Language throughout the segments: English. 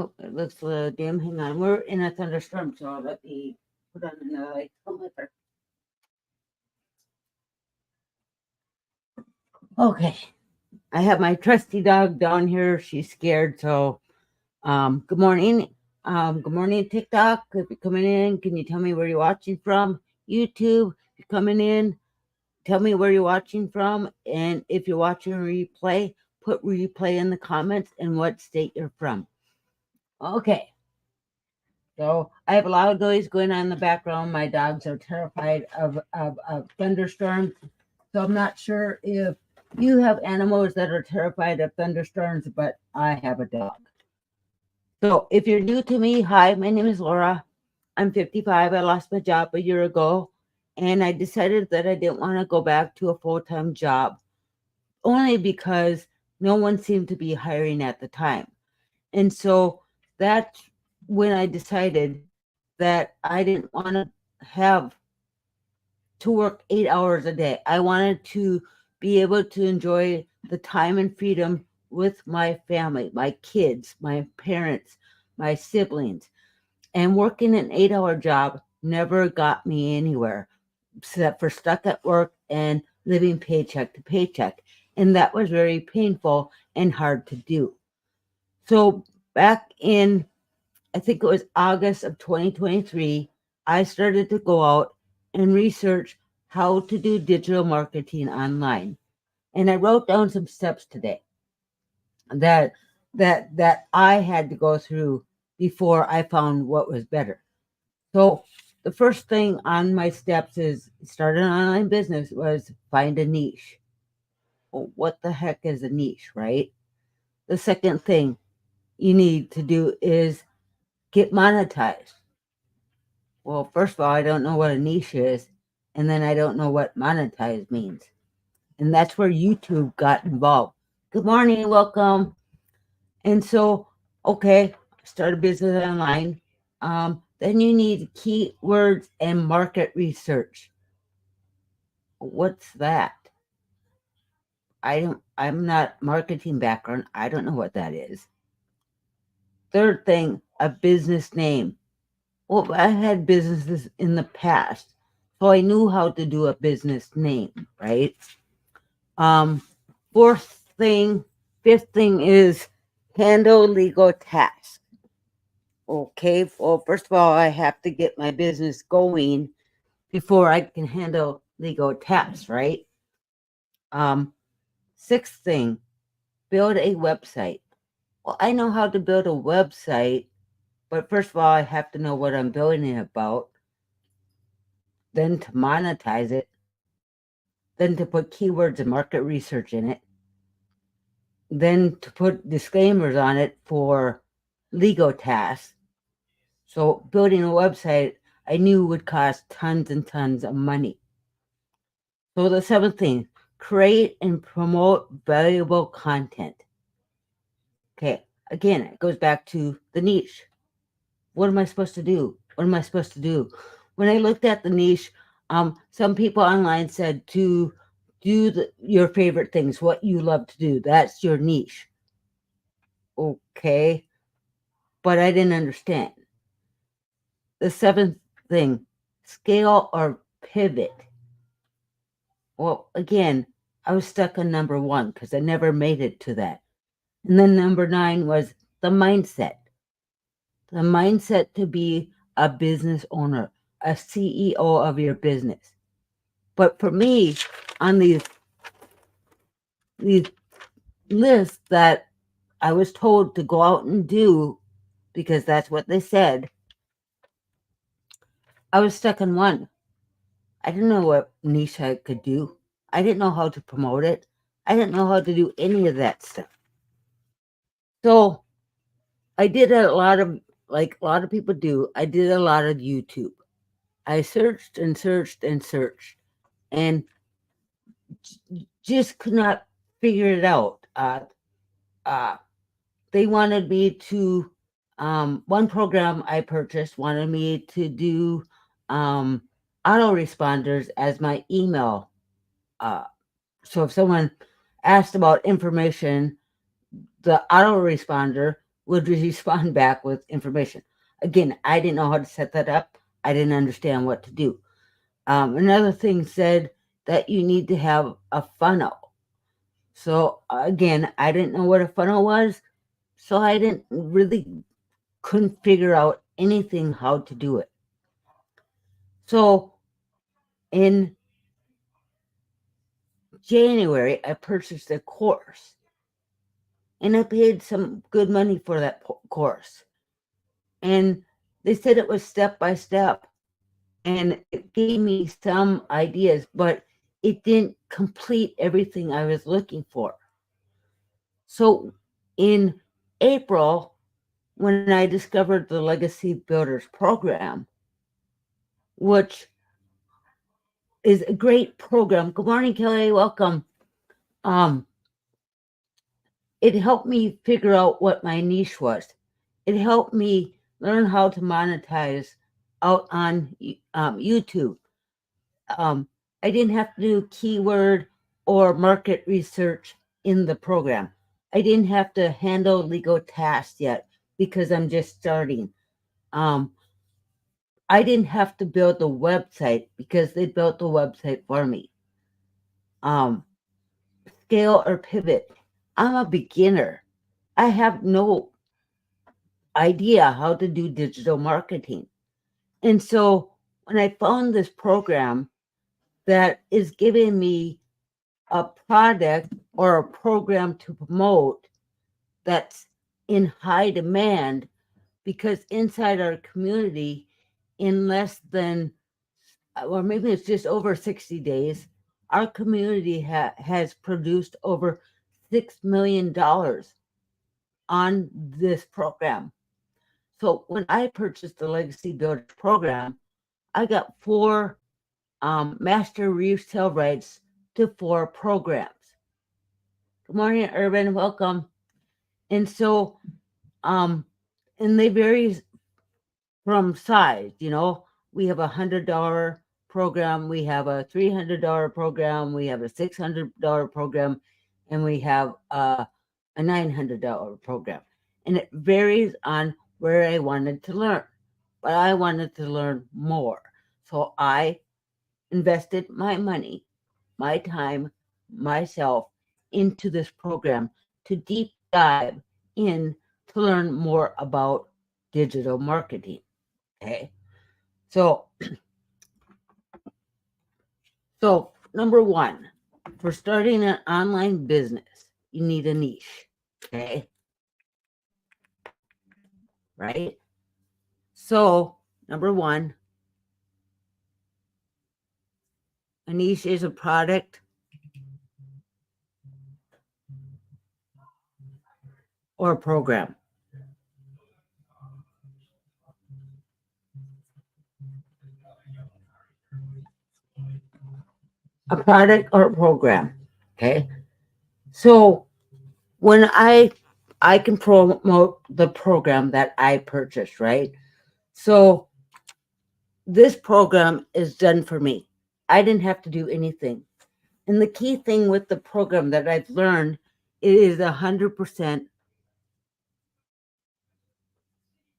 Oh, it looks dim. Hang on. We're in a thunderstorm, so let me put on another light. Okay. I have my trusty dog down here. She's scared, so good morning. Good morning, TikTok. If you're coming in, can you tell me where you're watching from? YouTube, if you're coming in, tell me where you're watching from. And if you're watching a replay, put replay in the comments and what state you're from. Okay. So I have a loud noise going on in the background. My dogs are terrified of thunderstorms. So I'm not sure if you have animals that are terrified of thunderstorms, but I have a dog. So if you're new to me, hi, my name is Laura. I'm 55. I lost my job a year ago, and I decided that I didn't want to go back to a full-time job, only because no one seemed to be hiring at the time. And so that's when I decided that I didn't want to have to work 8 hours a day. I wanted to be able to enjoy the time and freedom with my family, my kids, my parents, my siblings. And working an 8 hour job never got me anywhere except for stuck at work and living paycheck to paycheck. And that was very painful and hard to do. So back in, I think it was August of 2023, I started to go out and research how to do digital marketing online. And I wrote down some steps today that I had to go through before I found what was better. So the first thing on my steps is start an online business was find a niche. Well, what the heck is a niche, right? The second thing you need to do is get monetized. Well, first of all, I don't know what a niche is, and then I don't know what monetize means. And that's where YouTube got involved. Good morning, welcome. And so, okay, start a business online. Then you need keywords and market research. What's that? I'm not marketing background. I don't know what that is. Third thing, a business name. Well, I had businesses in the past, so I knew how to do a business name, right? Fourth thing, fifth thing is handle legal tasks. Okay, well, first of all, I have to get my business going before I can handle legal tasks, right? Sixth thing, build a website. Well, I know how to build a website, but first of all, I have to know what I'm building it about, then to monetize it, then to put keywords and market research in it, then to put disclaimers on it for legal tasks. So building a website, I knew would cost tons and tons of money. So the seventh thing, create and promote valuable content. Okay, again, it goes back to the niche. What am I supposed to do? What am I supposed to do? When I looked at the niche, some people online said to do your favorite things, what you love to do. That's your niche. Okay, but I didn't understand. The seventh thing, scale or pivot. Well, again, I was stuck on number one because I never made it to that. And then number 9 was the mindset. The mindset to be a business owner, a CEO of your business. But for me, on these lists that I was told to go out and do, because that's what they said, I was stuck on one. I didn't know what niche I could do. I didn't know how to promote it. I didn't know how to do any of that stuff. So I did a lot of, like a lot of people do, I did a lot of YouTube. I searched and searched and searched and just could not figure it out. They wanted me to, one program I purchased wanted me to do autoresponders as my email. So if someone asked about information, the autoresponder would respond back with information. Again, I didn't know how to set that up. I didn't understand what to do. Another thing said that you need to have a funnel. So again, I didn't know what a funnel was, so I couldn't figure out anything how to do it. So in January, I purchased a course, and I paid some good money for that course. And they said it was step by step, and it gave me some ideas, but it didn't complete everything I was looking for. So in April, when I discovered the Legacy Builders program, which is a great program. Good morning, Kelly. Welcome. It helped me figure out what my niche was. It helped me learn how to monetize out on YouTube. I didn't have to do keyword or market research in the program. I didn't have to handle legal tasks yet because I'm just starting. I didn't have to build the website because they built the website for me. Scale or pivot. I'm a beginner. I have no idea how to do digital marketing. And so when I found this program that is giving me a product or a program to promote that's in high demand, because inside our community, in less than, or maybe it's just over 60 days, our community has produced over $6 million on this program. So when I purchased the Legacy Builders program, I got 4 master resale rights to 4 programs. Good morning, Urban. Welcome. And so, and they vary from size. You know, we have $100 program, we have a $300 program, we have a $600 program, and we have a $900 program. And it varies on where I wanted to learn, but I wanted to learn more. So I invested my money, my time, myself into this program to deep dive in to learn more about digital marketing. Okay. So number 1, for starting an online business, you need a niche. Okay. Right? So, number 1, a niche is a product or a program. A product or a program. Okay. So when I can promote the program that I purchased, right? So this program is done for me. I didn't have to do anything. And the key thing with the program that I've learned, it is 100%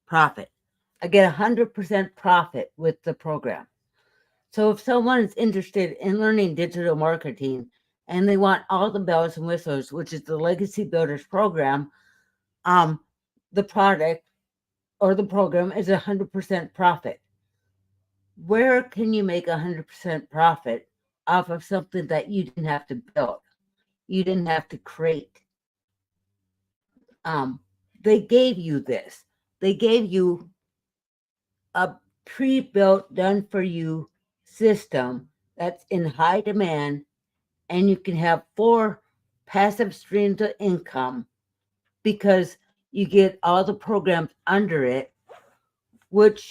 profit. I get 100% profit with the program. So if someone is interested in learning digital marketing and they want all the bells and whistles, which is the Legacy Builders program, the product or the program is 100% profit. Where can you make 100% profit off of something that you didn't have to build? You didn't have to create. They gave you this. They gave you a pre-built, done for you system that's in high demand, and you can have 4 passive streams of income because you get all the programs under it, which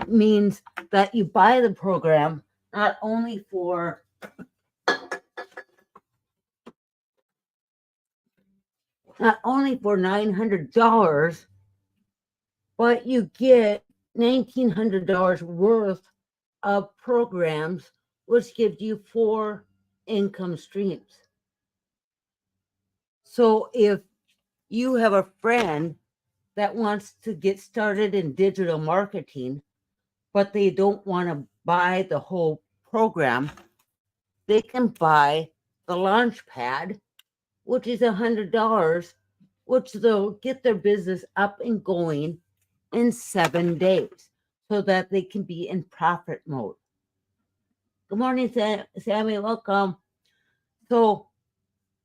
means that you buy the program not only for $900, but you get $1,900 worth of programs, which gives you 4 income streams. So if you have a friend that wants to get started in digital marketing, but they don't want to buy the whole program, they can buy the Launchpad, which is $100, which they'll get their business up and going in 7 days so that they can be in profit mode. Good morning, Sammy. Welcome. So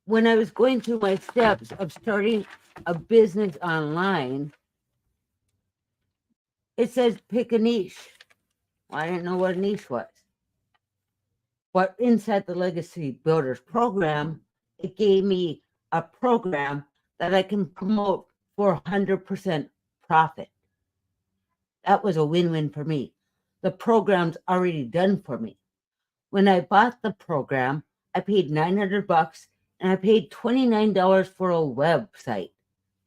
when I was going through my steps of starting a business online, it says pick a niche. Well, I didn't know what a niche was. But inside the Legacy Builders program, it gave me a program that I can promote for 100% profit. That was a win-win for me. The program's already done for me. When I bought the program, I paid $900 and I paid $29 for a website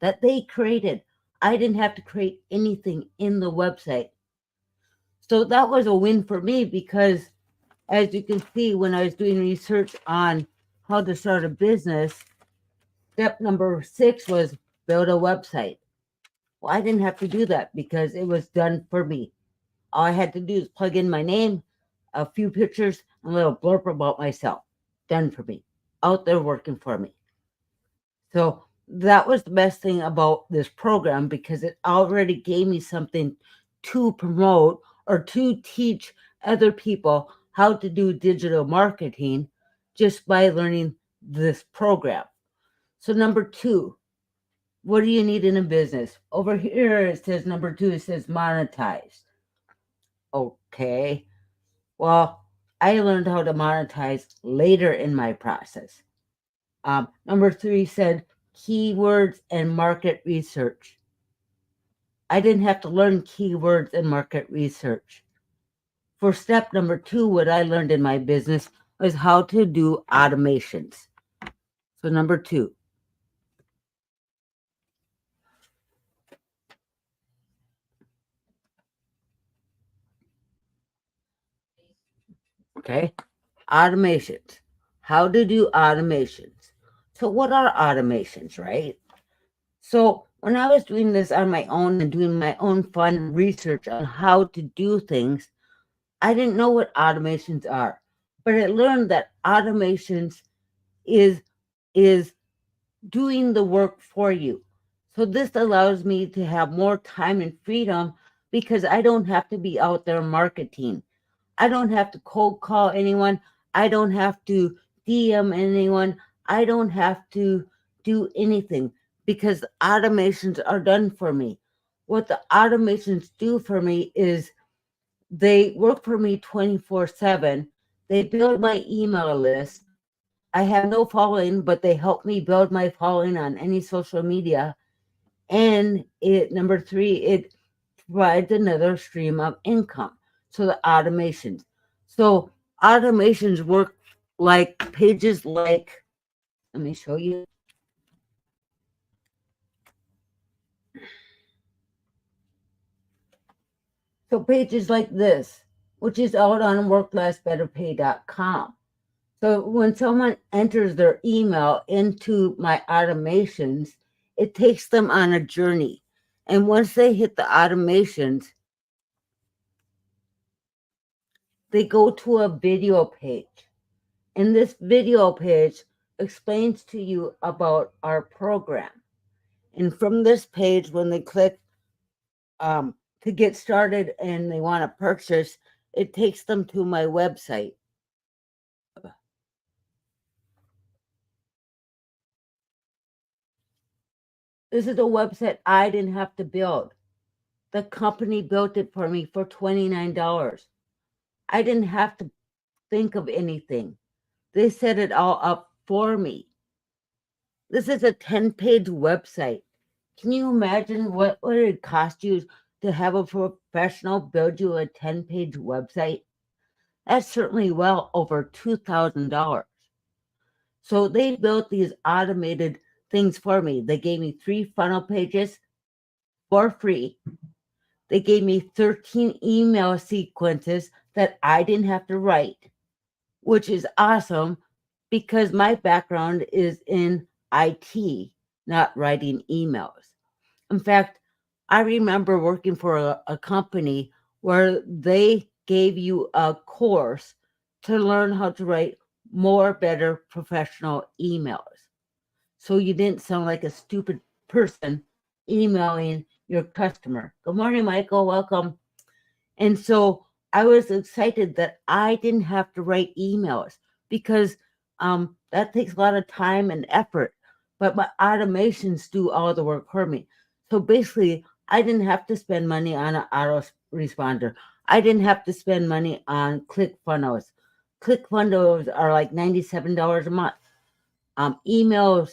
that they created. I didn't have to create anything in the website. So that was a win for me because, as you can see, when I was doing research on how to start a business, step number 6 was build a website. Well, I didn't have to do that because it was done for me. All I had to do is plug in my name, a few pictures, and a little blurb about myself. Done for me. Out there working for me. So that was the best thing about this program because it already gave me something to promote or to teach other people how to do digital marketing just by learning this program. So number 2, what do you need in a business? Over here it says number 2, it says monetize. Okay. Well, I learned how to monetize later in my process. Number 3 said keywords and market research. I didn't have to learn keywords and market research. For step number 2, what I learned in my business was how to do automations. So number 2. Okay. Automations. How to do automations. So what are automations, right? So when I was doing this on my own and doing my own fun research on how to do things, I didn't know what automations are, but I learned that automations is doing the work for you. So this allows me to have more time and freedom because I don't have to be out there marketing. I don't have to cold call anyone. I don't have to DM anyone. I don't have to do anything because automations are done for me. What the automations do for me is they work for me 24/7. They build my email list. I have no following, but they help me build my following on any social media. And number 3, it provides another stream of income. So the automations. So automations work like pages like, let me show you. So pages like this, which is out on worklessbetterpay.com. So when someone enters their email into my automations, it takes them on a journey. And once they hit the automations, they go to a video page. And this video page explains to you about our program. And from this page, when they click to get started and they want to purchase, it takes them to my website. This is a website I didn't have to build. The company built it for me for $29. I didn't have to think of anything. They set it all up for me. This is a 10-page website. Can you imagine what would it cost you to have a professional build you a 10-page website? That's certainly well over $2,000. So they built these automated things for me. They gave me 3 funnel pages for free. They gave me 13 email sequences that I didn't have to write, which is awesome because my background is in IT, not writing emails. In fact, I remember working for a company where they gave you a course to learn how to write more, better professional emails. So you didn't sound like a stupid person emailing your customer. Good morning, Michael. Welcome. And so I was excited that I didn't have to write emails because that takes a lot of time and effort. But my automations do all the work for me. So basically, I didn't have to spend money on an autoresponder. I didn't have to spend money on ClickFunnels. ClickFunnels are like $97 a month. Emails,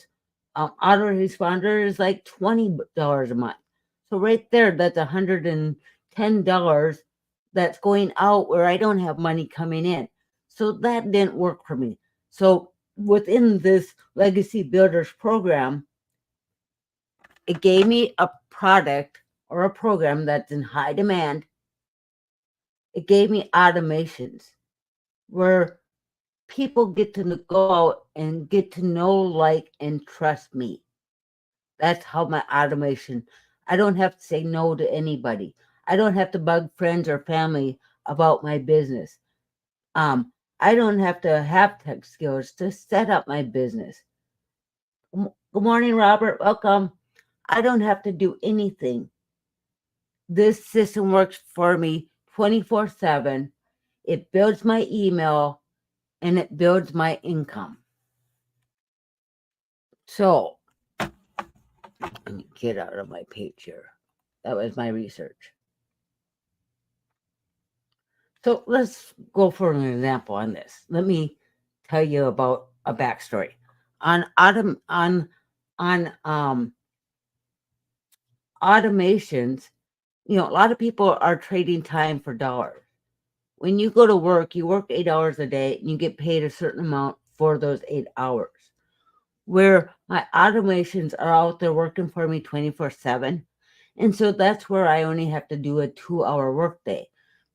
autoresponder is like $20 a month. So right there, that's $110 that's going out where I don't have money coming in. So that didn't work for me. So within this Legacy Builders program, it gave me a product or a program that's in high demand. It gave me automations where people get to go out and get to know, like, and trust me. That's how my automation, I don't have to say no to anybody. I don't have to bug friends or family about my business. I don't have to have tech skills to set up my business. Good morning, Robert. Welcome. I don't have to do anything. This system works for me 24/7. It builds my email and it builds my income. So let me get out of my page here. That was my research. So let's go for an example on this. Let me tell you about a backstory. On automations, a lot of people are trading time for dollars. When you go to work, you work 8 hours a day and you get paid a certain amount for those 8 hours. Where my automations are out there working for me 24/7. And so that's where I only have to do a 2-hour workday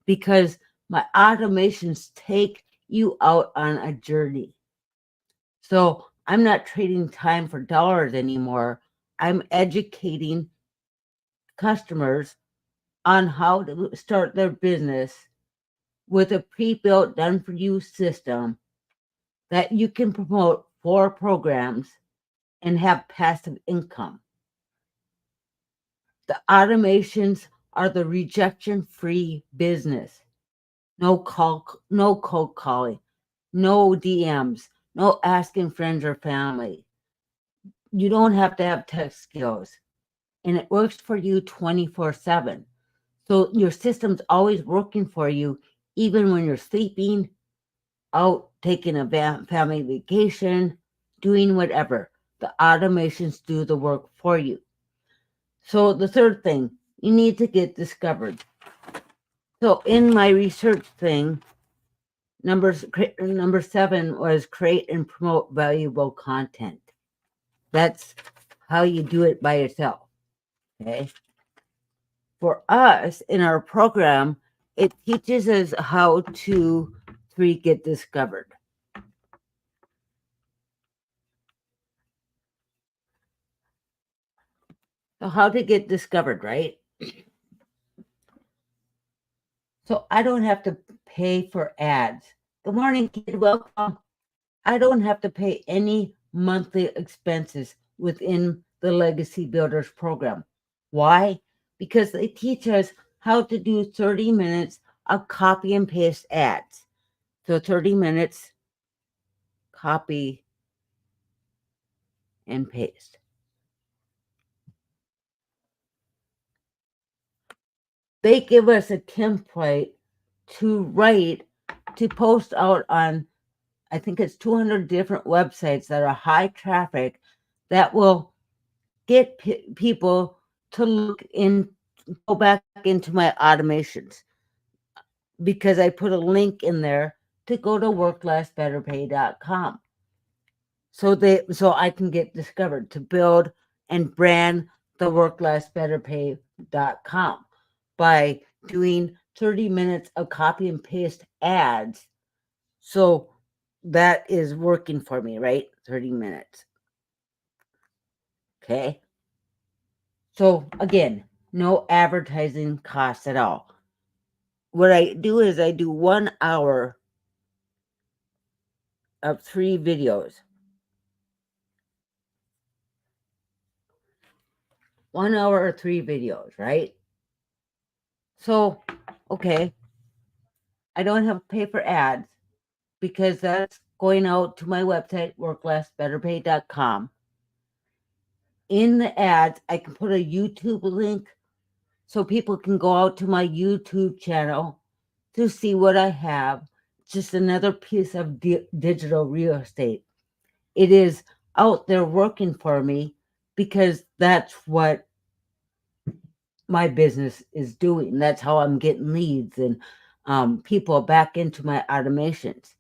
because my automations take you out on a journey. So I'm not trading time for dollars anymore. I'm educating customers on how to start their business with a pre-built, done-for-you system that you can promote 4 programs and have passive income. The automations are the rejection-free business. No cold calling, no DMs, no asking friends or family. You don't have to have tech skills, and it works for you 24/7. So your system's always working for you, even when you're sleeping, out taking a family vacation, doing whatever. The automations do the work for you. So the third thing, you need to get discovered. So in my research thing, number 7 was create and promote valuable content. That's how you do it by yourself. Okay. For us in our program, it teaches us how to get discovered. So how to get discovered, right? So I don't have to pay for ads. Good morning, kid. Welcome. I don't have to pay any monthly expenses within the Legacy Builders program. Why? Because they teach us how to do 30 minutes of copy and paste ads. So 30 minutes, copy and paste. They give us a template to write, to post out on, I think it's 200 different websites that are high traffic that will get people to go back into my automations, because I put a link in there to go to worklessbetterpay.com. So I can get discovered, to build and brand the worklessbetterpay.com by doing 30 minutes of copy and paste ads. So that is working for me, right? 30 minutes. Okay. So again, no advertising costs at all. What I do is I do 1 hour of 3 videos. 1 hour or 3 videos, right? So, okay, I don't have to pay for ads because that's going out to my website, worklessbetterpay.com. In the ads, I can put a YouTube link so people can go out to my YouTube channel to see what I have. Just another piece of digital real estate. It is out there working for me because that's what my business is doing. That's how I'm getting leads and people back into my automations.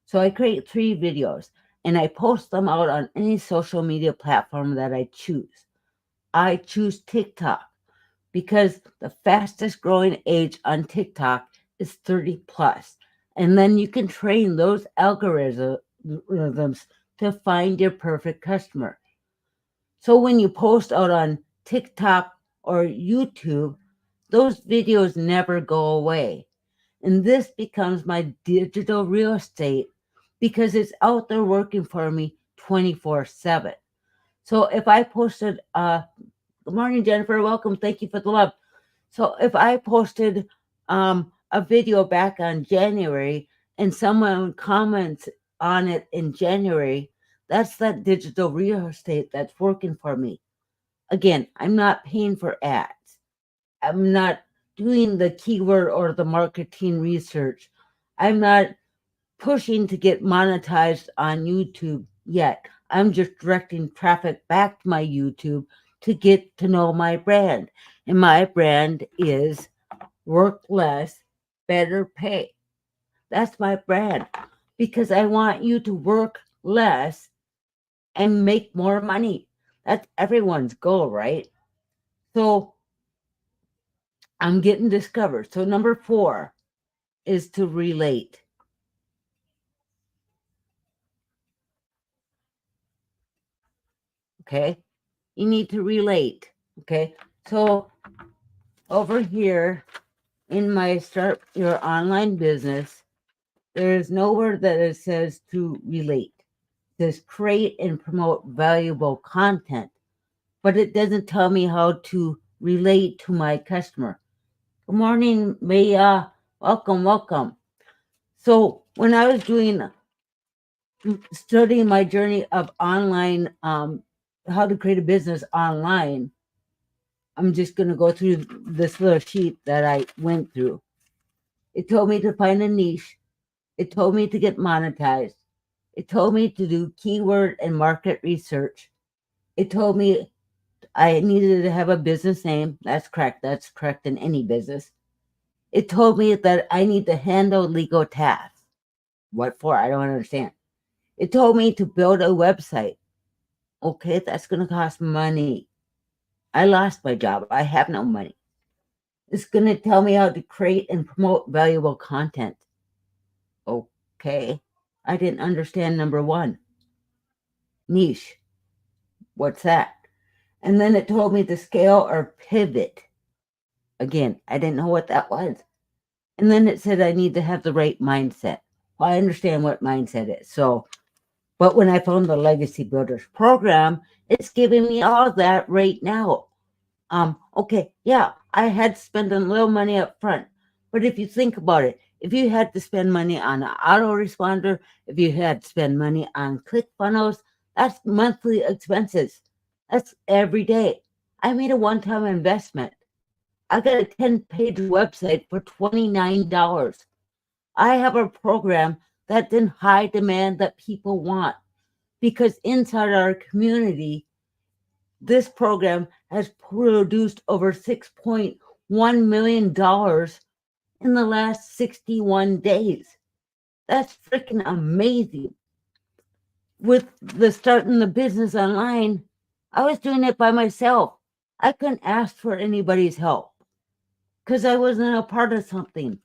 So I create 3 videos and I post them out on any social media platform that I choose. I choose TikTok because the fastest growing age on TikTok is 30 plus. And then you can train those algorithms to find your perfect customer. So when you post out on TikTok or YouTube, those videos never go away. And this becomes my digital real estate because it's out there working for me 24/7. So if I posted, good morning, Jennifer, welcome, thank you for the love. So if I posted a video back on January and someone comments on it in January, that's that digital real estate that's working for me. Again, I'm not paying for ads. I'm not doing the keyword or the marketing research. I'm not pushing to get monetized on YouTube yet. I'm just directing traffic back to my YouTube to get to know my brand. And my brand is Work Less, Better Pay. That's my brand because I want you to work less and make more money. That's everyone's goal, right? So I'm getting discovered. So number 4 is to relate. Okay. You need to relate. Okay. So over here in my Start Your Online Business, there is nowhere that it says to relate. It says create and promote valuable content, but it doesn't tell me how to relate to my customer. Good morning, Maya. Welcome, welcome. So when I was studying my journey of online, how to create a business online, I'm just going to go through this little sheet that I went through. It told me to find a niche. It told me to get monetized. It told me to do keyword and market research. It told me I needed to have a business name. That's correct. That's correct in any business. It told me that I need to handle legal tasks. What for? I don't understand. It told me to build a website. Okay, that's going to cost money. I lost my job. I have no money. It's going to tell me how to create and promote valuable content. Okay, I didn't understand number 1. Niche. What's that? And then it told me to scale or pivot. Again, I didn't know what that was. And then it said I need to have the right mindset. Well, I understand what mindset is. So, but when I found the Legacy Builders program, it's giving me all of that right now. Okay, yeah, I had to spend a little money up front. But if you think about it, if you had to spend money on an autoresponder, if you had to spend money on ClickFunnels, that's monthly expenses. That's every day. I made a one-time investment. I got a 10-page website for $29. I have a program that's in high demand that people want because inside our community, this program has produced over $6.1 million in the last 61 days. That's freaking amazing. With the starting the business online, I was doing it by myself. I couldn't ask for anybody's help because I wasn't a part of something.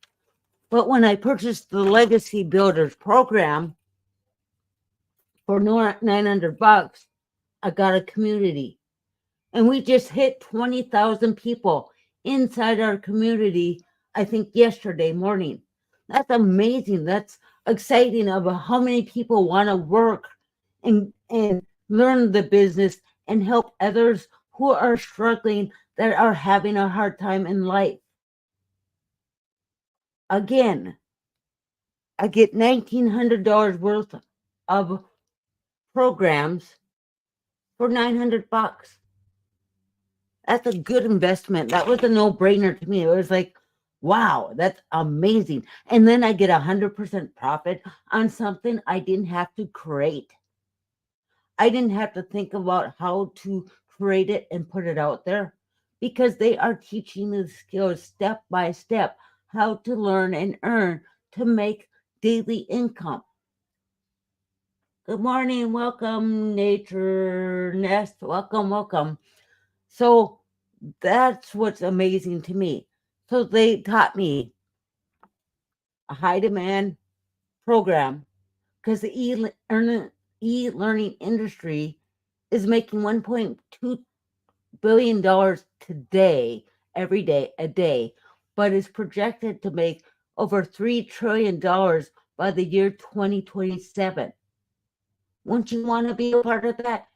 But when I purchased the Legacy Builders program for $900, I got a community. And we just hit 20,000 people inside our community, I think yesterday morning. That's amazing. That's exciting about how many people want to work and learn the business and help others who are struggling, that are having a hard time in life. Again, I get $1,900 worth of programs for $900. That's a good investment. That was a no-brainer to me. It was like, wow, that's amazing. And then I get 100% profit on something I didn't have to create. I didn't have to think about how to create it and put it out there, because they are teaching the skills step by step, how to learn and earn to make daily income. Good morning. Welcome, Nature Nest. Welcome, welcome. So that's what's amazing to me. So they taught me a high demand program, because the e-learning industry is making $1.2 billion today, every day, a day, but is projected to make over $3 trillion by the year 2027. Wouldn't you want to be a part of that?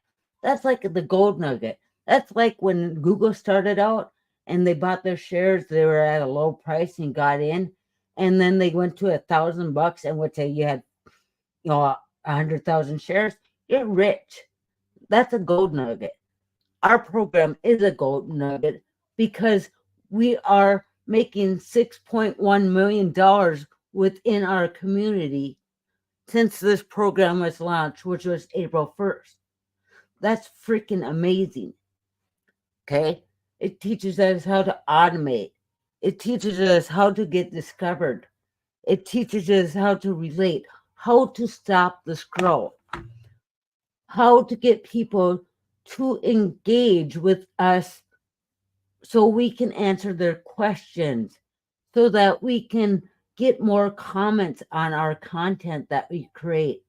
That's like the gold nugget. That's like when Google started out and they bought their shares, they were at a low price and got in, and then they went to $1,000, and would say you had, 100,000 shares, you're rich. That's a gold nugget. Our program is a gold nugget because we are making $6.1 million within our community since this program was launched, which was April 1st. That's freaking amazing. Okay. It teaches us how to automate. It teaches us how to get discovered. It teaches us how to relate, how to stop the scroll, how to get people to engage with us so we can answer their questions, so that we can get more comments on our content that we create.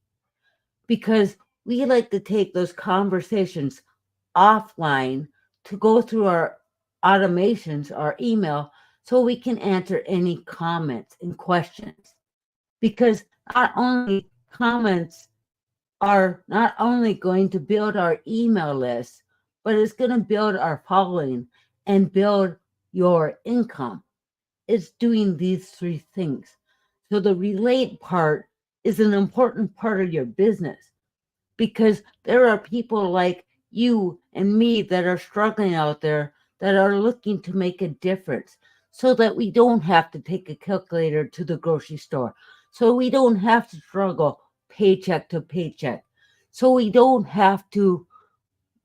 Because we like to take those conversations offline to go through our automations, our email, so we can answer any comments and questions. Because not only comments are not only going to build our email list, but it's going to build our following and build your income. It's doing these three things. So the relate part is an important part of your business, because there are people like you and me that are struggling out there, that are looking to make a difference, so that we don't have to take a calculator to the grocery store, so we don't have to struggle paycheck to paycheck, so we don't have to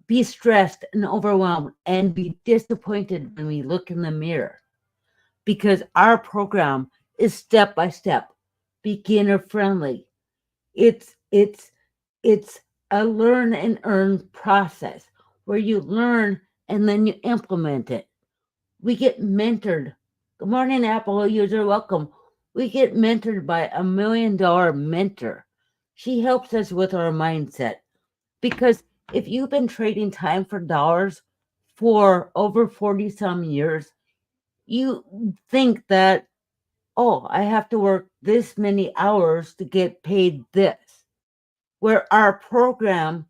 be stressed and overwhelmed and be disappointed when we look in the mirror. Because our program is step by step, beginner friendly. It's a learn and earn process where you learn and then you implement it. We get mentored. Good morning, Apple user. Welcome. We get mentored by $1 million mentor. She helps us with our mindset. Because if you've been trading time for dollars for over 40 some years, you think that, oh, I have to work this many hours to get paid this. Where our program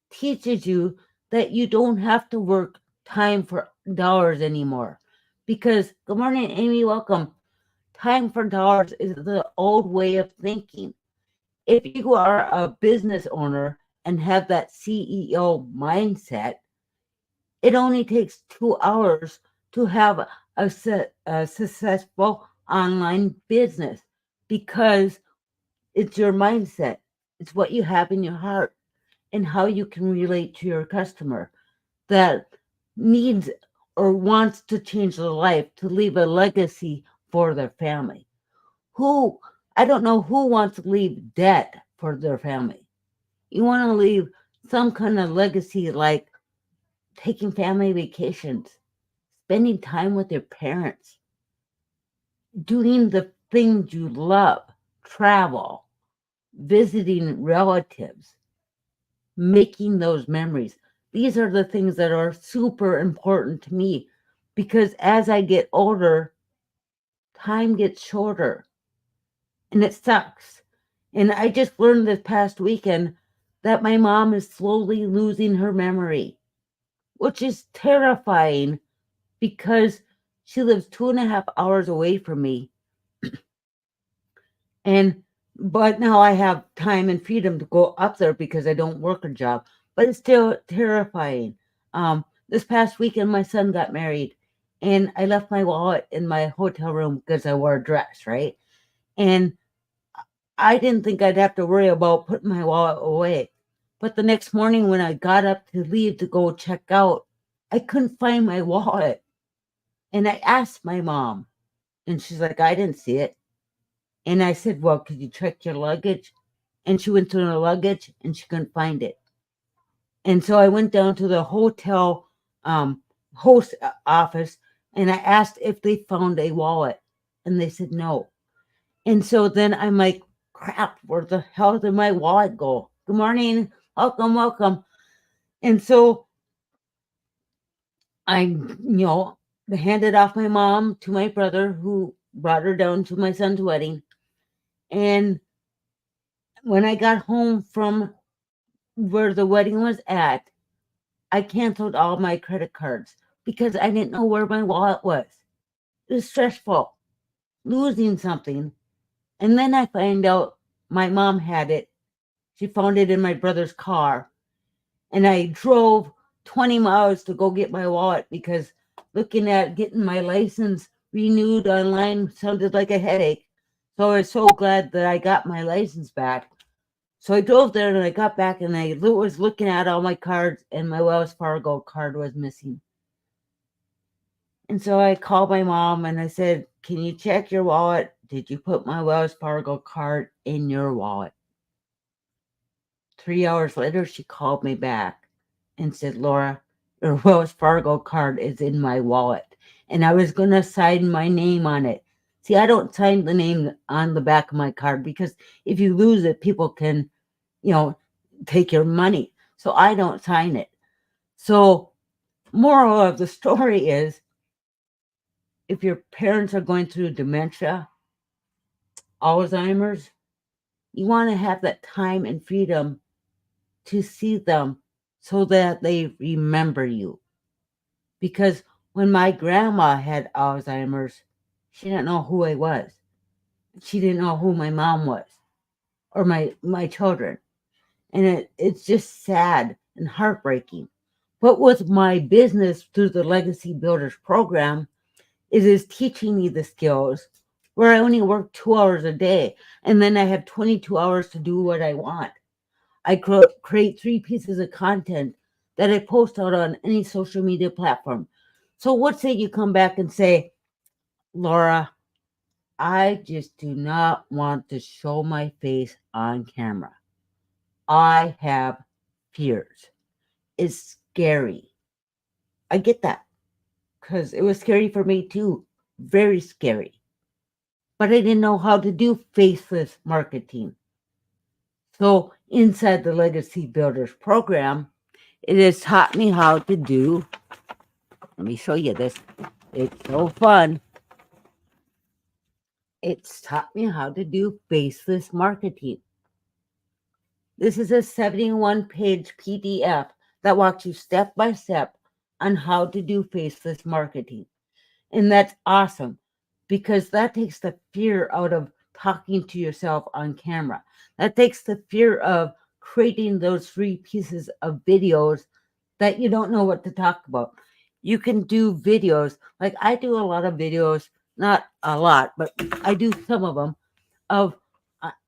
teaches you that you don't have to work time for dollars anymore. Because, good morning, Amy, welcome. Time for dollars is the old way of thinking. If you are a business owner and have that CEO mindset, it only takes 2 hours to have a successful online business, because it's your mindset. It's what you have in your heart and how you can relate to your customer that needs or wants to change their life, to leave a legacy for their family. Who, I don't know who wants to leave debt for their family. You want to leave some kind of legacy, like taking family vacations, spending time with your parents, doing the things you love, travel, visiting relatives, making those memories. These are the things that are super important to me, because as I get older, time gets shorter and it sucks. And I just learned this past weekend that my mom is slowly losing her memory, which is terrifying because she lives 2.5 hours away from me. And but now I have time and freedom to go up there because I don't work a job. But it's still terrifying. This past weekend my son got married and I left my wallet in my hotel room because I wore a dress, right? And I didn't think I'd have to worry about putting my wallet away. But the next morning when I got up to leave to go check out, I couldn't find my wallet. And I asked my mom, and she's like, I didn't see it. And I said, well, could you check your luggage? And she went through her luggage and she couldn't find it. And so I went down to the hotel host office and I asked if they found a wallet. And they said no. And so then I'm like, crap, where the hell did my wallet go? Good morning. Welcome, welcome. And so I, handed off my mom to my brother who brought her down to my son's wedding. And when I got home from where the wedding was at, I canceled all my credit cards because I didn't know where my wallet was. It was stressful, losing something. And then I find out my mom had it. She found it in my brother's car. And I drove 20 miles to go get my wallet because looking at getting my license renewed online sounded like a headache. So I was so glad that I got my license back. So I drove there and I got back and I was looking at all my cards and my Wells Fargo card was missing. And so I called my mom and I said, can you check your wallet? Did you put my Wells Fargo card in your wallet? 3 hours later, she called me back and said, Laura, your Wells Fargo card is in my wallet. And I was going to sign my name on it. See, I don't sign the name on the back of my card because if you lose it, people can, take your money. So I don't sign it. So moral of the story is if your parents are going through dementia, Alzheimer's, you want to have that time and freedom to see them so that they remember you. Because when my grandma had Alzheimer's, she didn't know who I was. She didn't know who my mom was or my children. And it's just sad and heartbreaking. But with my business through the Legacy Builders program, it is teaching me the skills where I only work 2 hours a day and then I have 22 hours to do what I want. I create 3 pieces of content that I post out on any social media platform. So what say you come back and say, Laura, I just do not want to show my face on camera. I have fears. It's scary. I get that because it was scary for me too. Very scary. But I didn't know how to do faceless marketing. So inside the Legacy Builders program, it has taught me how to do, let me show you this. It's so fun. It's taught me how to do faceless marketing. This is a 71-page PDF that walks you step by step on how to do faceless marketing. And that's awesome because that takes the fear out of talking to yourself on camera. That takes the fear of creating those 3 pieces of videos that you don't know what to talk about. You can do videos, like I do a lot of videos, not a lot, but I do some of them of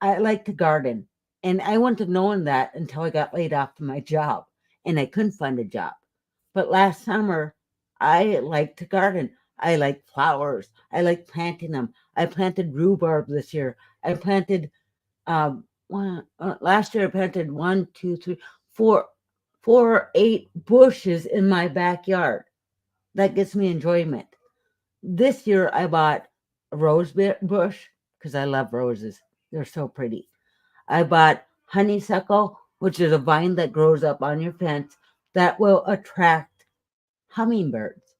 I like to garden. And I wouldn't have known that until I got laid off from my job and I couldn't find a job. But last summer, I like to garden. I like flowers. I like planting them. I planted rhubarb this year. I planted last year I planted 1, 2, 3, 4, 8 bushes in my backyard. That gets me enjoyment. This year I bought a rose bush because I love roses. They're so pretty. I bought honeysuckle, which is a vine that grows up on your fence that will attract hummingbirds.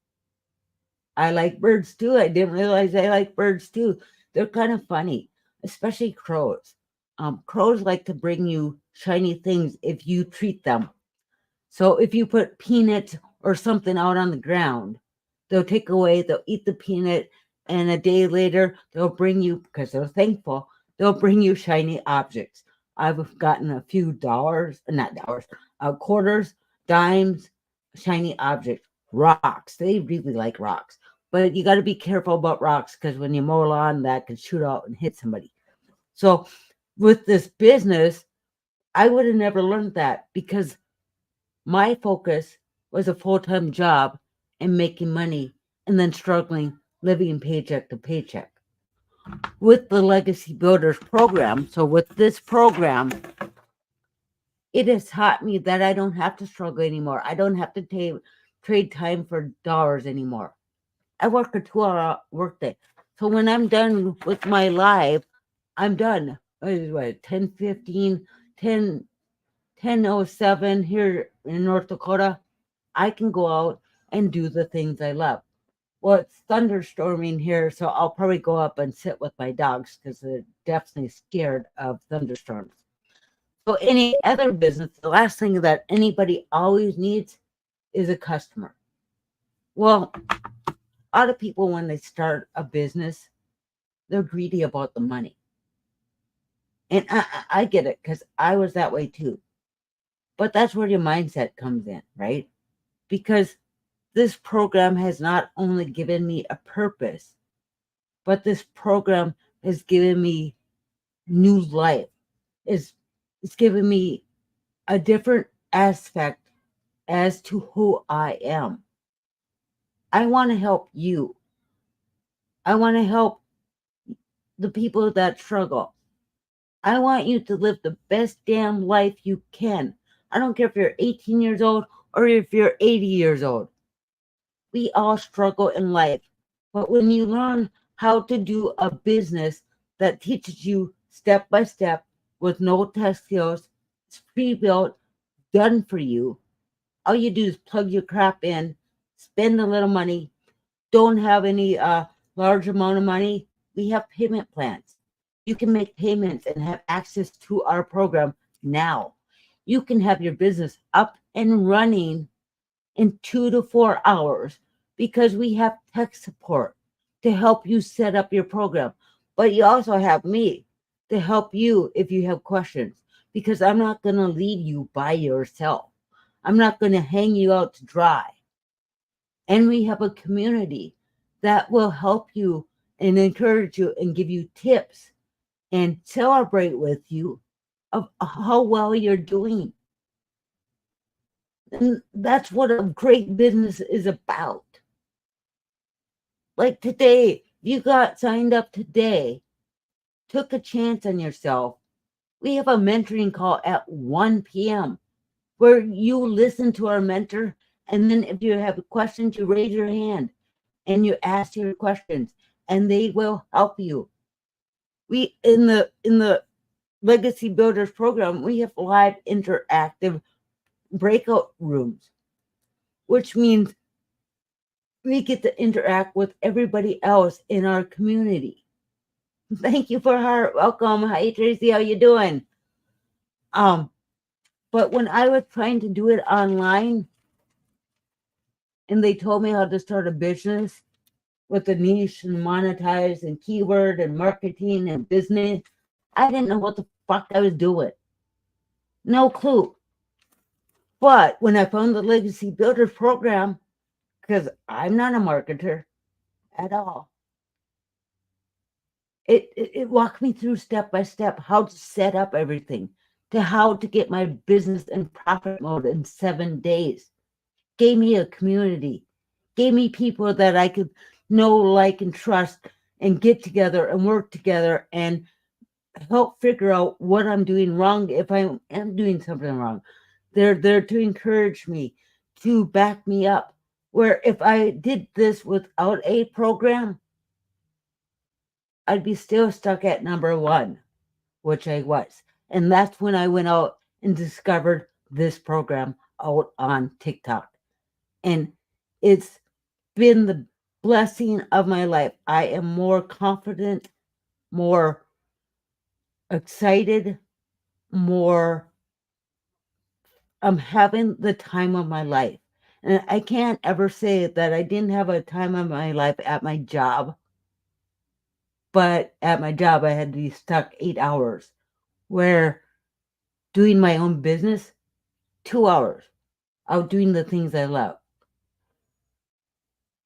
I like birds too. I didn't realize I like birds too. They're kind of funny, especially crows. Crows like to bring you shiny things if you treat them. So if you put peanuts or something out on the ground, they'll eat the peanut, and a day later they'll bring you, because they're thankful, they'll bring you shiny objects. I've gotten a few dollars, not dollars, quarters, dimes, shiny objects, rocks. They really like rocks. But you got to be careful about rocks because when you mow lawn, that can shoot out and hit somebody. So with this business, I would have never learned that because my focus was a full-time job and making money and then struggling living paycheck to paycheck. With the Legacy Builders program, so with this program, it has taught me that I don't have to struggle anymore. I don't have to trade time for dollars anymore. I work a 2-hour workday. So when I'm done with my live, I'm done. What, 10:15, 10:07 here in North Dakota, I can go out and do the things I love. Well, it's thunderstorming here, so I'll probably go up and sit with my dogs because they're definitely scared of thunderstorms. So any other business, the last thing that anybody always needs is a customer. Well, a lot of people, when they start a business, they're greedy about the money. And I get it because I was that way too. But that's where your mindset comes in, right? Because this program has not only given me a purpose, but this program has given me new life. It's given me a different aspect as to who I am. I want to help you. I want to help the people that struggle. I want you to live the best damn life you can. I don't care if you're 18 years old or if you're 80 years old. We all struggle in life. But when you learn how to do a business that teaches you step by step with no test skills, it's pre-built, done for you. All you do is plug your crap in, spend a little money, don't have any large amount of money. We have payment plans. You can make payments and have access to our program now. You can have your business up and running in 2 to 4 hours because we have tech support to help you set up your program. But you also have me to help you if you have questions because I'm not going to lead you by yourself. I'm not going to hang you out to dry. And we have a community that will help you and encourage you and give you tips and celebrate with you of how well you're doing. And that's what a great business is about. Like today, you got signed up today, took a chance on yourself. We have a mentoring call at 1 p.m. where you listen to our mentor. And then if you have questions, you raise your hand and you ask your questions and they will help you. We in the Legacy Builders program, we have live interactive breakout rooms, which means we get to interact with everybody else in our community. Thank you for her. Welcome. Hi Tracy, how you doing? But when I was trying to do it online and they told me how to start a business with a niche and monetize and keyword and marketing and business, I didn't know what the fuck I was doing. No clue. But when I found the Legacy Builders program, because I'm not a marketer at all, it walked me through step by step how to set up everything, to how to get my business in profit mode in 7 days. Gave me a community, gave me people that I could know, like, and trust and get together and work together and help figure out what I'm doing wrong if I am doing something wrong. They're there to encourage me, to back me up. Where if I did this without a program, I'd be still stuck at number 1, which I was. And that's when I went out and discovered this program out on TikTok. And it's been blessing of my life. I am more confident, more excited, more, I'm having the time of my life. And I can't ever say that I didn't have a time of my life at my job, but at my job I had to be stuck 8 hours, where doing my own business, 2 hours out doing the things I love.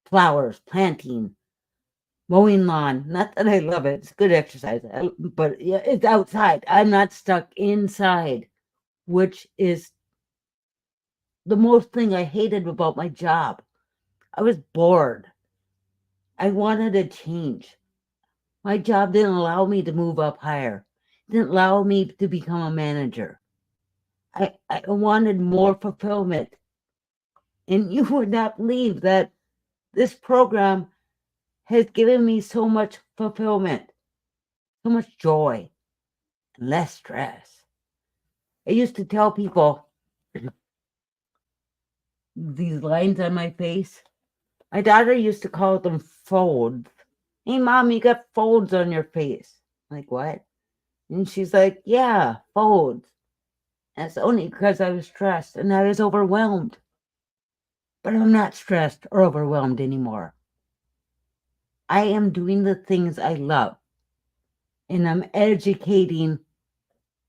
Flowers, planting, mowing lawn. Not that I love it. It's good exercise. But yeah, it's outside. I'm not stuck inside, which is the most thing I hated about my job. I was bored. I wanted a change. My job didn't allow me to move up higher. It didn't allow me to become a manager. I wanted more fulfillment. And you would not believe that this program has given me so much fulfillment, so much joy, and less stress. I used to tell people these lines on my face. My daughter used to call them folds. Hey, Mom, you got folds on your face. I'm like, what? And she's like, yeah, folds. That's only because I was stressed and I was overwhelmed. But I'm not stressed or overwhelmed anymore. I am doing the things I love. And I'm educating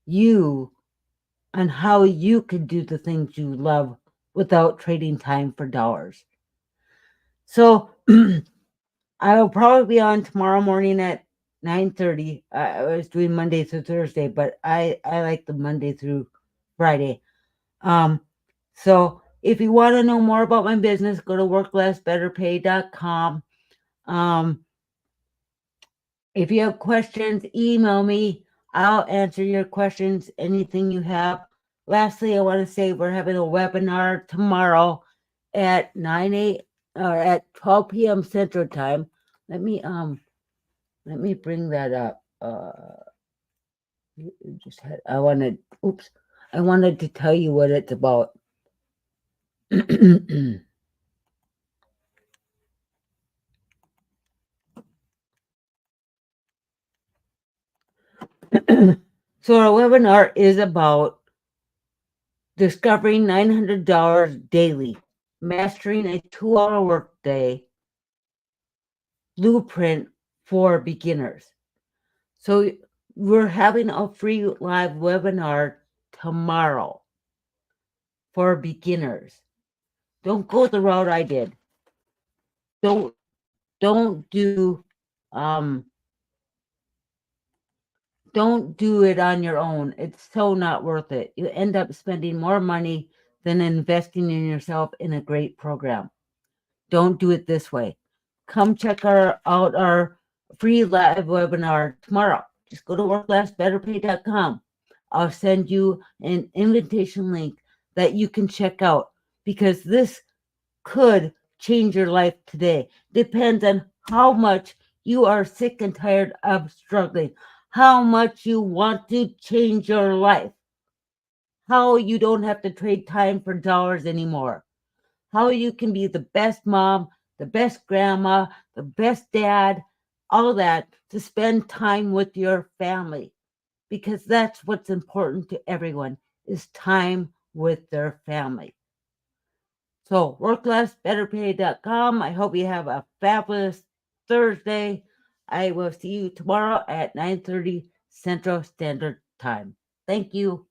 you on how you can do the things you love without trading time for dollars. So I will probably be on tomorrow morning at 9:30. I was doing Monday through Thursday, but I like the Monday through Friday. So if you want to know more about my business, go to worklessbetterpay.com. If you have questions, email me. I'll answer your questions, anything you have. Lastly, I want to say we're having a webinar tomorrow at 9 or at 12 p.m. Central Time. Let me bring that up. I wanted to tell you what it's about. So our webinar is about discovering $900 daily, mastering a 2-hour workday, blueprint for beginners. So we're having a free live webinar tomorrow for beginners. Don't go the route I did. Don't do don't do it on your own. It's so not worth it. You end up spending more money than investing in yourself in a great program. Don't do it this way. Come check out our free live webinar tomorrow. Just go to worklessbetterpay.com. I'll send you an invitation link that you can check out, because this could change your life today. Depends on how much you are sick and tired of struggling, how much you want to change your life, how you don't have to trade time for dollars anymore, how you can be the best mom, the best grandma, the best dad, all that, to spend time with your family, because that's what's important to everyone, is time with their family. So worklessbetterpay.com. I hope you have a fabulous Thursday. I will see you tomorrow at 9:30 Central Standard Time. Thank you.